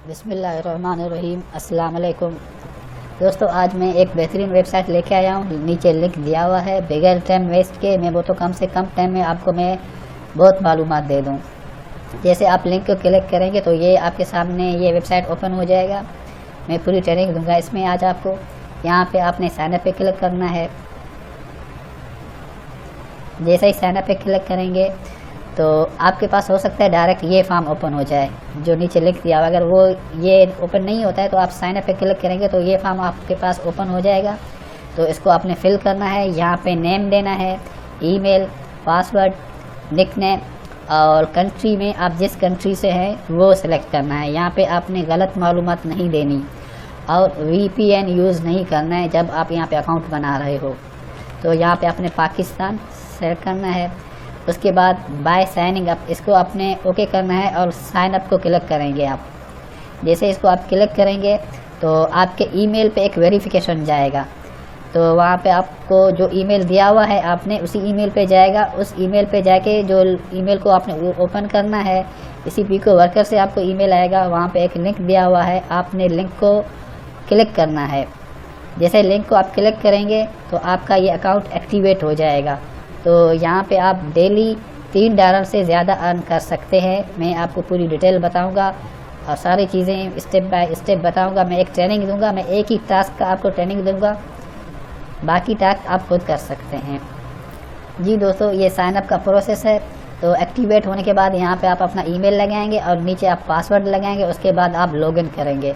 बिस्मिल्लाहिर्रहमानिर्रहीम। अस्सलाम वालेकुम दोस्तों, आज मैं एक बेहतरीन वेबसाइट लेके आया हूँ। नीचे लिंक दिया हुआ है। बगैर टाइम वेस्ट के मैं वो तो कम से कम टाइम में आपको मैं बहुत मालूमात दे दूँ। जैसे आप लिंक को क्लिक करेंगे तो ये आपके सामने ये वेबसाइट ओपन हो जाएगा। मैं पूरी ट्रेनिंग दूंगा इसमें। आज आपको यहाँ पे आपने साइनअप पे क्लिक करना है। जैसे ही साइनअप पे क्लिक करेंगे तो आपके पास हो सकता है डायरेक्ट ये फॉर्म ओपन हो जाए जो नीचे लिख दिया हुआ। अगर वो ये ओपन नहीं होता है तो आप साइनअप पे क्लिक करेंगे तो ये फॉर्म आपके पास ओपन हो जाएगा। तो इसको आपने फिल करना है। यहाँ पे नेम देना है, ईमेल, पासवर्ड, निकनेम और कंट्री में आप जिस कंट्री से हैं वो सिलेक्ट करना है। यहाँ पे आपने गलत मालूमात नहीं देनी और VPN यूज़ नहीं करना है जब आप यहाँ पे अकाउंट बना रहे हो। तो यहाँ पे आपने पाकिस्तान सेलेक्ट करना है। उसके बाद बाय साइनिंग अप इसको आपने ओके करना है और साइन अप को क्लिक करेंगे आप। जैसे इसको आप क्लिक करेंगे तो आपके ईमेल पे एक वेरिफिकेशन जाएगा। तो वहाँ पे आपको जो ईमेल दिया हुआ है आपने उसी ईमेल पे जाएगा। उस ईमेल पे जाके जो ईमेल को आपने ओपन करना है, इसी पीको वर्कर से आपको ईमेल आएगा। वहाँ पे एक लिंक दिया हुआ है, आपने लिंक को क्लिक करना है। जैसे लिंक को आप क्लिक करेंगे तो आपका ये अकाउंट एक्टिवेट हो जाएगा। तो यहाँ पे आप डेली $3 से ज़्यादा अर्न कर सकते हैं। मैं आपको पूरी डिटेल बताऊँगा और सारी चीज़ें स्टेप बाय स्टेप बताऊँगा। मैं एक ट्रेनिंग दूँगा, मैं एक ही टास्क का आपको ट्रेनिंग दूँगा, बाकी टास्क आप खुद कर सकते हैं। जी दोस्तों, ये साइनअप का प्रोसेस है। तो एक्टिवेट होने के बाद यहाँ पे आप अपना ईमेल लगाएंगे और नीचे आप पासवर्ड लगाएंगे। उसके बाद आप लॉगिन करेंगे।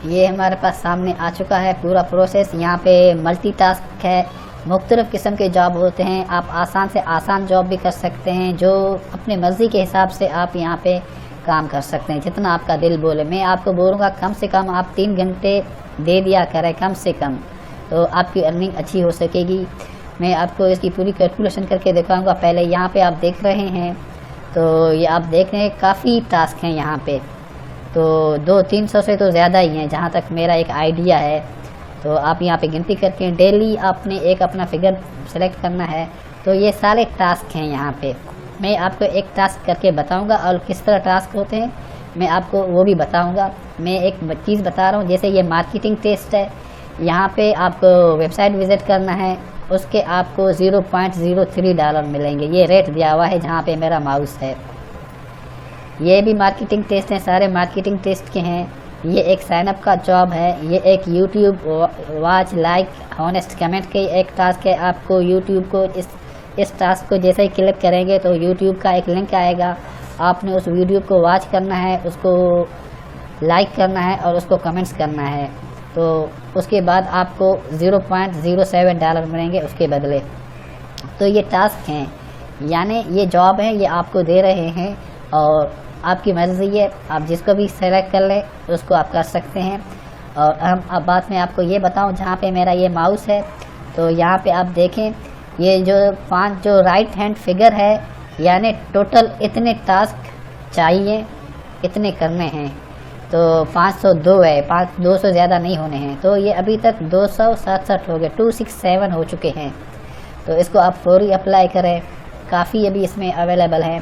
ये हमारे पास सामने आ चुका है पूरा प्रोसेस। यहाँ पे मल्टीटास्क है, मुख्तलिफ़ किस्म के जॉब होते हैं। आप आसान से आसान जॉब भी कर सकते हैं जो अपने मर्ज़ी के हिसाब से आप यहाँ पे काम कर सकते हैं, जितना आपका दिल बोले। मैं आपको बोलूँगा कम से कम आप 3 घंटे दे दिया करें कम से कम, तो आपकी अर्निंग अच्छी हो सकेगी। मैं आपको इसकी पूरी कैलकुलेशन करके दिखाऊँगा। पहले यहाँ पे आप देख रहे हैं तो ये आप देख रहे हैं काफ़ी टास्क हैं यहाँ पे। तो 200-300 से तो ज़्यादा ही हैं जहाँ तक मेरा एक आइडिया है। तो आप यहाँ पे गिनती करके डेली आपने एक अपना फिगर सेलेक्ट करना है। तो ये सारे टास्क हैं यहाँ पे। मैं आपको एक टास्क करके बताऊँगा और किस तरह टास्क होते हैं मैं आपको वो भी बताऊँगा। मैं एक चीज़ बता रहा हूँ, जैसे ये मार्केटिंग टेस्ट है। यहाँ पे आपको वेबसाइट विज़िट करना है, उसके आपको $0.03 मिलेंगे। ये रेट दिया हुआ है जहाँ पे मेरा माउस है। ये भी मार्केटिंग टेस्ट हैं, सारे मार्केटिंग टेस्ट के हैं। ये एक साइनअप का जॉब है। ये एक YouTube watch, like, honest comment की एक टास्क है। आपको यूट्यूब को इस टास्क को जैसे ही क्लिक करेंगे तो यूट्यूब का एक लिंक आएगा। आपने उस वीडियो को वॉच करना है, उसको लाइक करना है और उसको कमेंट्स करना है। तो उसके बाद आपको $0.07 मिलेंगे उसके बदले। तो ये टास्क हैं, यानी ये जॉब है, ये आपको दे रहे हैं और आपकी मर्ज़ी है, आप जिसको भी सेलेक्ट कर लें उसको आप कर सकते हैं। और अब बात मैं आपको ये बताऊं, जहाँ पे मेरा ये माउस है तो यहाँ पे आप देखें ये जो 5 जो राइट हैंड फिगर है, यानी टोटल इतने टास्क चाहिए, इतने करने हैं। तो 502 है, 200 ज़्यादा नहीं होने हैं। तो ये अभी तक 267 हो गए, 267 हो चुके हैं। तो इसको आप फौरी अप्लाई करें, काफ़ी अभी इसमें अवेलेबल है।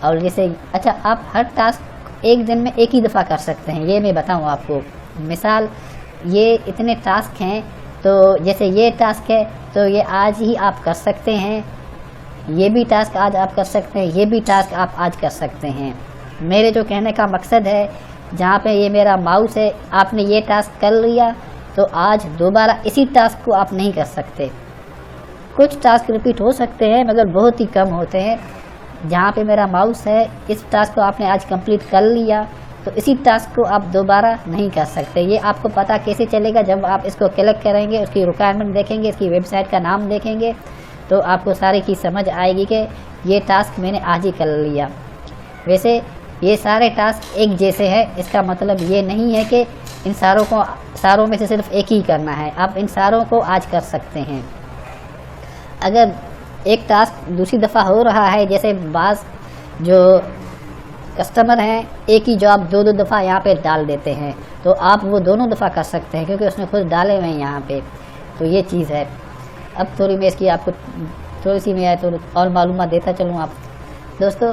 और जैसे अच्छा, आप हर टास्क एक दिन में एक ही दफ़ा कर सकते हैं। ये मैं बताऊँ आपको मिसाल, ये इतने टास्क हैं तो जैसे ये टास्क है तो ये आज ही आप कर सकते हैं, ये भी टास्क आज आप कर सकते हैं, ये भी टास्क आप आज कर सकते हैं। मेरे जो कहने का मकसद है, जहाँ पे ये मेरा माउस है, आपने ये टास्क कर लिया तो आज दोबारा इसी टास्क को आप नहीं कर सकते। कुछ टास्क रिपीट हो सकते हैं मगर बहुत ही कम होते हैं। जहाँ पे मेरा माउस है, इस टास्क को आपने आज कंप्लीट कर लिया तो इसी टास्क को आप दोबारा नहीं कर सकते। ये आपको पता कैसे चलेगा? जब आप इसको क्लिक करेंगे, उसकी रिक्वायरमेंट देखेंगे, इसकी वेबसाइट का नाम देखेंगे तो आपको सारी चीज़ समझ आएगी कि ये टास्क मैंने आज ही कर लिया। वैसे ये सारे टास्क एक जैसे हैं, इसका मतलब ये नहीं है कि इन सारों में से सिर्फ एक ही करना है। आप इन सारों को आज कर सकते हैं। अगर एक टास्क दूसरी दफ़ा हो रहा है, जैसे बाज़ जो कस्टमर हैं एक ही जॉब 2-2 दफ़ा यहाँ पे डाल देते हैं, तो आप वो दोनों दफ़ा कर सकते हैं क्योंकि उसने खुद डाले हुए हैं यहाँ पे। तो ये चीज़ है। अब थोड़ी मैं इसकी आपको थोड़ी सी मैं तो और मालूमात देता चलूँ आप दोस्तों।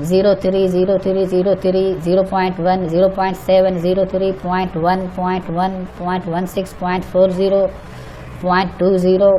03, 03, 03, 0.1, 0.7, 03, 0.1, 0.1, 0.16, 0.40, 0.20.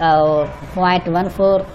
0.14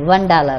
$1,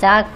4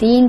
3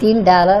$3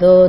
2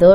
2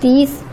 30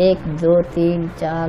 1 2 3 4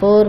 4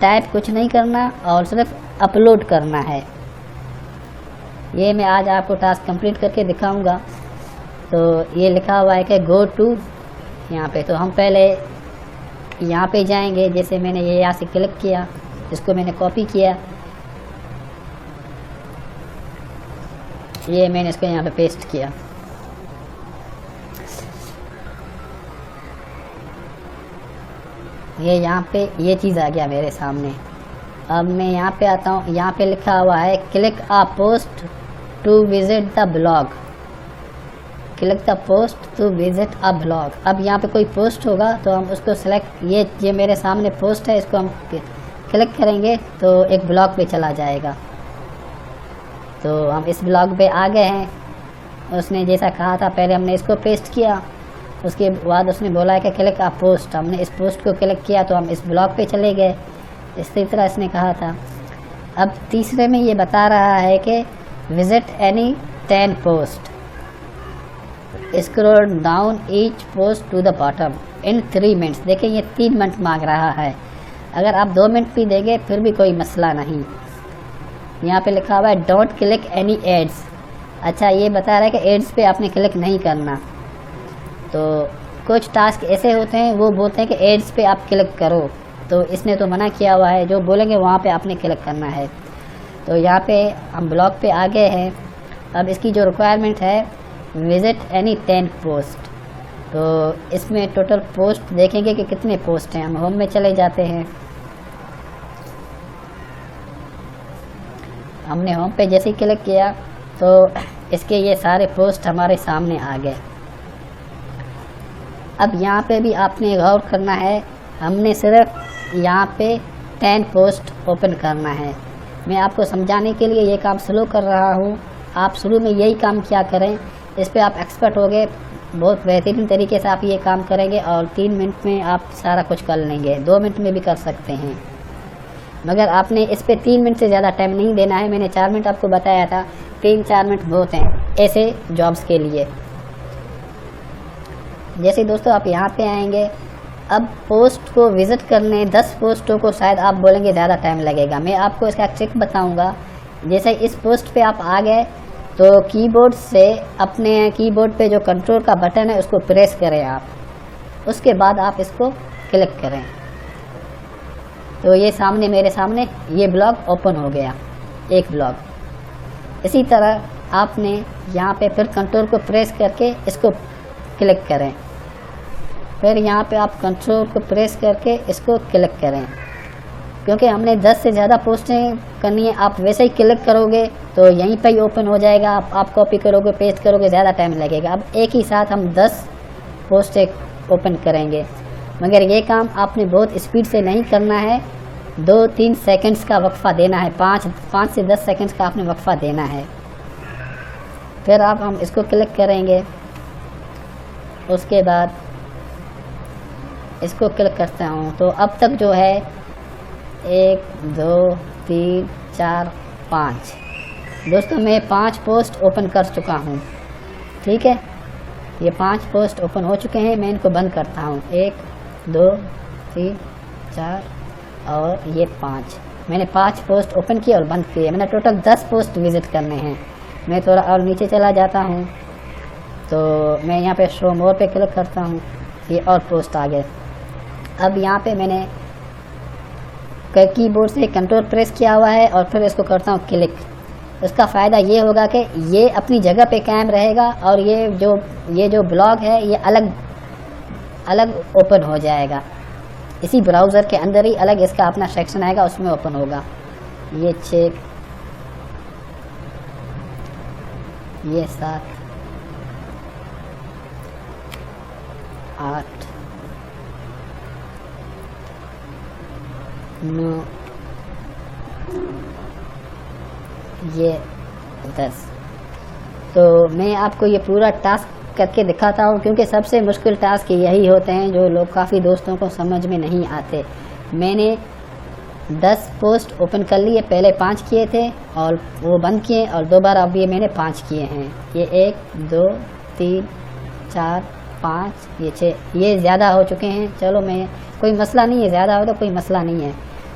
टाइप कुछ नहीं करना और सिर्फ अपलोड करना है। ये मैं आज आपको टास्क कंप्लीट करके दिखाऊंगा। तो ये लिखा हुआ है कि गो टू यहाँ पे, तो हम पहले यहाँ पे जाएंगे। जैसे मैंने ये यहाँ से क्लिक किया, इसको मैंने कॉपी किया, ये मैंने इसको यहाँ पे पेस्ट किया। ये यहाँ पे ये चीज़ आ गया मेरे सामने। अब मैं यहाँ पे आता हूँ, यहाँ पे लिखा हुआ है click a post to visit the blog, click the post to visit a blog. अब यहाँ पे कोई पोस्ट होगा तो हम उसको सेलेक्ट, ये मेरे सामने पोस्ट है, इसको हम क्लिक करेंगे तो एक ब्लॉग पे चला जाएगा। तो हम इस ब्लॉग पे आ गए हैं। उसने जैसा कहा था पहले हमने इसको पेस्ट किया, उसके बाद उसने बोला है कि क्लिक अ पोस्ट, हमने इस पोस्ट को क्लिक किया तो हम इस ब्लॉग पे चले गए। इसी तरह इसने कहा था। अब तीसरे में ये बता रहा है कि visit any 10 post, scroll down each post to the bottom in 3 minutes. देखिए ये 3 मिनट मांग रहा है, अगर आप 2 मिनट भी देंगे फिर भी कोई मसला नहीं। यहाँ पे लिखा हुआ है डोंट क्लिक एनी एड्स। अच्छा, ये बता रहा है कि एड्स पे आपने क्लिक नहीं करना। तो कुछ टास्क ऐसे होते हैं वो बोलते हैं कि एड्स पे आप क्लिक करो, तो इसने तो मना किया हुआ है, जो बोलेंगे वहाँ पे आपने क्लिक करना है। तो यहाँ पे हम ब्लॉग पे आ गए हैं। अब इसकी जो रिक्वायरमेंट है विजिट एनी 10 पोस्ट, तो इसमें टोटल पोस्ट देखेंगे कि कितने पोस्ट हैं। हम होम में चले जाते हैं। हमने होम पे जैसे ही क्लिक किया तो इसके ये सारे पोस्ट हमारे सामने आ गए। अब यहाँ पे भी आपने गौर करना है, हमने सिर्फ यहाँ पे 10 पोस्ट ओपन करना है। मैं आपको समझाने के लिए ये काम स्लो कर रहा हूँ, आप शुरू में यही काम किया करें, इस पे आप एक्सपर्ट हो गए, बहुत बेहतरीन तरीके से आप ये काम करेंगे और 3 मिनट में आप सारा कुछ कर लेंगे। 2 मिनट में भी कर सकते हैं, मगर आपने इस पे 3 मिनट से ज़्यादा टाइम नहीं देना है। मैंने 4 मिनट आपको बताया था, 3-4 मिनट बहुत हैं ऐसे जॉब्स के लिए। जैसे दोस्तों आप यहाँ पे आएंगे, अब पोस्ट को विज़िट करने 10 पोस्टों को शायद आप बोलेंगे ज़्यादा टाइम लगेगा। मैं आपको इसका ट्रिक बताऊँगा। जैसे इस पोस्ट पे आप आ गए तो कीबोर्ड से अपने कीबोर्ड पे जो कंट्रोल का बटन है उसको प्रेस करें आप, उसके बाद आप इसको क्लिक करें तो ये सामने मेरे सामने ये ब्लॉग ओपन हो गया, एक ब्लॉग। इसी तरह आपने यहाँ पे फिर कंट्रोल को प्रेस करके इसको क्लिक करें, फिर यहाँ पे आप कंट्रोल को प्रेस करके इसको क्लिक करें। क्योंकि हमने 10 से ज़्यादा पोस्टें करनी है, आप वैसे ही क्लिक करोगे तो यहीं पे ही ओपन हो जाएगा। आप कॉपी करोगे, पेस्ट करोगे, ज़्यादा टाइम लगेगा। अब एक ही साथ हम 10 पोस्टें ओपन करेंगे, मगर ये काम आपने बहुत स्पीड से नहीं करना है। 2-3 सेकंड्स का वक्फा देना है, 5 से 10 सेकंड्स का आपने वक्फा देना है। फिर हम इसको क्लिक करेंगे, उसके बाद इसको क्लिक करता हूँ तो अब तक जो है 1 2 3 4 5 दोस्तों मैं 5 पोस्ट ओपन कर चुका हूँ। ठीक है, ये 5 पोस्ट ओपन हो चुके हैं। मैं इनको बंद करता हूँ। 1 2 3 4 और ये 5। मैंने 5 पोस्ट ओपन किए और बंद किए। मैंने टोटल 10 पोस्ट विजिट करने हैं। मैं थोड़ा और नीचे चला जाता हूँ तो मैं यहाँ पे शो मोर पे क्लिक करता हूँ, ये और पोस्ट आ गए। अब यहाँ पे मैंने कीबोर्ड से कंट्रोल प्रेस किया हुआ है और फिर इसको करता हूँ क्लिक। इसका फ़ायदा ये होगा कि ये अपनी जगह पे कायम रहेगा और ये जो ब्लॉग है ये अलग ओपन हो जाएगा। इसी ब्राउज़र के अंदर ही अलग इसका अपना सेक्शन आएगा, उसमें ओपन होगा। ये 6 ये 7 8 9 ये 10। तो मैं आपको ये पूरा टास्क करके दिखाता हूँ, क्योंकि सबसे मुश्किल टास्क यही होते हैं जो लोग काफ़ी दोस्तों को समझ में नहीं आते। मैंने 10 पोस्ट ओपन कर लिए, पहले 5 किए थे और वो बंद किए और दोबारा अब ये मैंने 5 किए हैं। ये 1 2 3 4 5 ये 6, ये ज़्यादा हो चुके हैं। चलो मैं कोई मसला नहीं है, ज़्यादा हो तो कोई मसला नहीं है।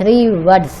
3 words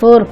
4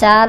4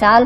4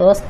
2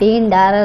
$3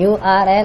URL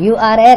URL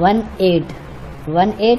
18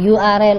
URL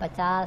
50